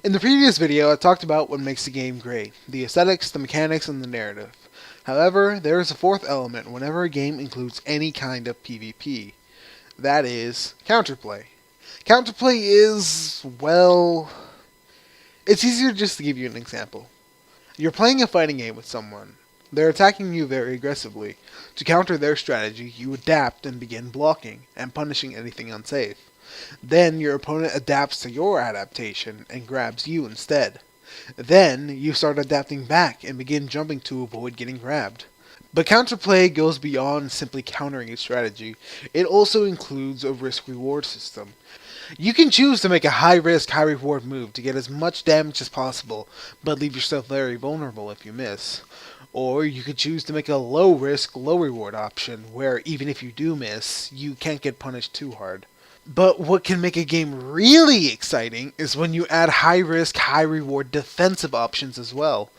In the previous video, I talked about what makes a game great: the aesthetics, the mechanics, and the narrative. However, there is a fourth element whenever a game includes any kind of PvP. That is, counterplay. Counterplay is, well, it's easier just to give you an example. You're playing a fighting game with someone. They're attacking you very aggressively. To counter their strategy, you adapt and begin blocking and punishing anything unsafe. Then your opponent adapts to your adaptation and grabs you instead. Then you start adapting back and begin jumping to avoid getting grabbed. But counterplay goes beyond simply countering a strategy. It also includes a risk-reward system. You can choose to make a high-risk, high-reward move to get as much damage as possible, but leave yourself very vulnerable if you miss. Or you could choose to make a low-risk, low-reward option, where even if you do miss, you can't get punished too hard. But what can make a game really exciting is when you add high-risk, high-reward defensive options as well.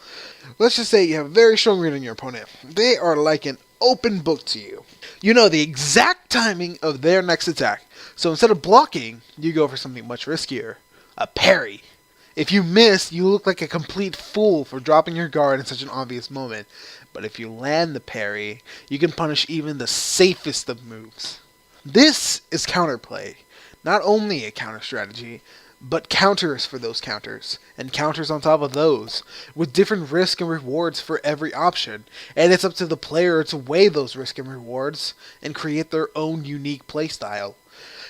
Let's just say you have a very strong read on your opponent. They are like an open book to you. You know the exact timing of their next attack, so instead of blocking, you go for something much riskier: a parry. If you miss, you look like a complete fool for dropping your guard in such an obvious moment. But if you land the parry, you can punish even the safest of moves. This is counterplay. Not only a counter strategy, but counters for those counters, and counters on top of those, with different risks and rewards for every option, and it's up to the player to weigh those risks and rewards, and create their own unique playstyle.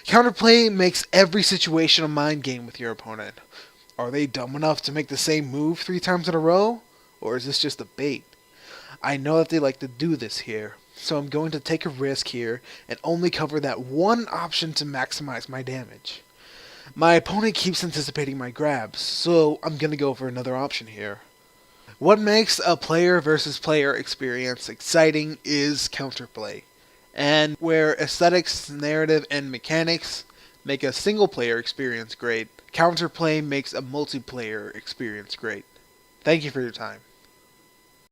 Counterplay makes every situation a mind game with your opponent. Are they dumb enough to make the same move 3 times in a row? Or is this just a bait? I know that they like to do this here, so I'm going to take a risk here and only cover that one option to maximize my damage. My opponent keeps anticipating my grabs, so I'm going to go for another option here. What makes a player versus player experience exciting is counterplay. And where aesthetics, narrative, and mechanics make a single player experience great, counterplay makes a multiplayer experience great. Thank you for your time.